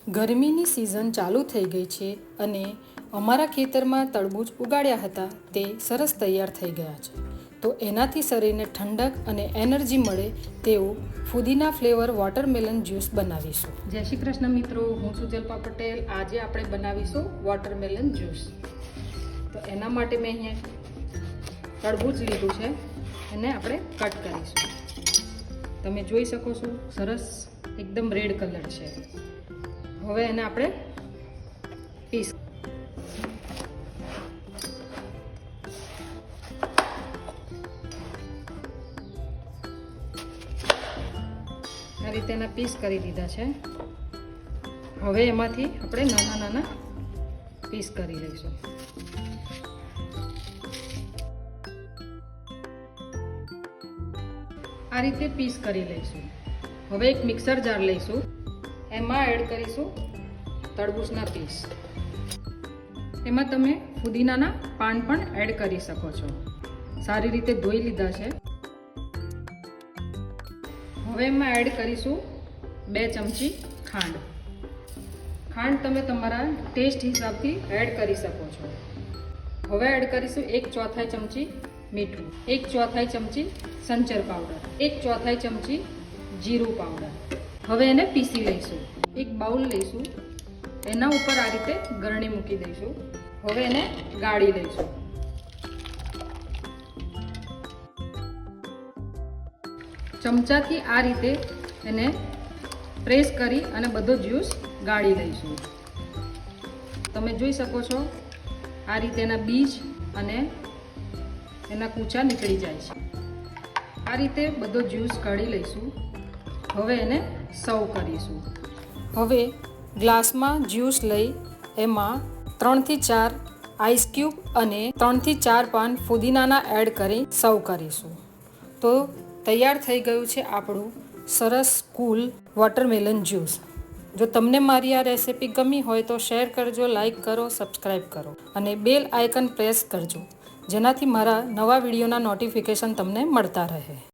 ગરમીની સિઝન ચાલુ થઈ ગઈ છે અને અમારા ખેતરમાં તરબૂચ ઉગાડ્યા હતા તે સરસ તૈયાર થઈ ગયા છે. તો એનાથી શરીરને ઠંડક અને એનર્જી મળે તેવું ફુદીના ફ્લેવર વોટરમેલન જ્યુસ બનાવીશું. જય શ્રી કૃષ્ણ મિત્રો, હું છું જલ્પા પટેલ. આજે આપણે બનાવીશું વોટરમેલન જ્યુસ. તો એના માટે મેં અહીંયા તરબૂચ લીધું છે, એને આપણે કટ કરીશું. તમે જોઈ શકો છો સરસ એકદમ રેડ કલર છે. હવે એને આપણે પીસ આ રીતે એના પીસ કરી દીધા છે. હવે એમાંથી આપણે નાના નાના પીસ કરી લઈશું. આ રીતે પીસ કરી લઈશું. હવે એક મિક્સર જાર લઈશું, એમાં એડ કરીશું તરબૂચના પીસ. એમાં તમે ફુદીનાના પાન પણ એડ કરી શકો છો. સારી રીતે ધોઈ લીધા છે. હવે એમાં એડ કરીશું 2 ચમચી ખાંડ. ખાંડ તમે તમારા ટેસ્ટ હિસાબથી એડ કરી શકો છો. હવે એડ કરીશું 1/4 ચમચી મીઠું, 1/4 ચમચી સંચર પાવડર, 1/4 ચમચી જીરું પાવડર. હવે એને પીસી લઈશું. એક બાઉલ લઈશું, એના ઉપર આ રીતે ગરણી મૂકી દઈશું. હવે એને ગાળી લઈશું. ચમચાથી આ રીતે એને પ્રેસ કરી અને બધો જ્યુસ ગાળી લઈશું. તમે જોઈ શકો છો આ રીતે એના બીજ અને એના કૂચા નીકળી જાય છે. આ રીતે બધો જ્યુસ કાઢી લઈશું. હવે એને સર્વ કરીશું. હવે ગ્લાસમાં જ્યુસ લઈ એમાં 3 થી 4 આઈસ ક્યુબ અને 3 થી 4 પાન ફુદીનાના એડ કરી સર્વ કરીશું. તો તૈયાર થઈ ગયું છે આપણું સરસ કૂલ વોટરમેલન જ્યુસ. જો તમને મારી આ રેસિપી ગમી હોય તો શેર કરજો, લાઈક કરો, સબસ્ક્રાઈબ કરો અને બેલ આઇકન પ્રેસ કરજો, જેનાથી મારા નવા વિડીયોના નોટિફિકેશન તમને મળતા રહે.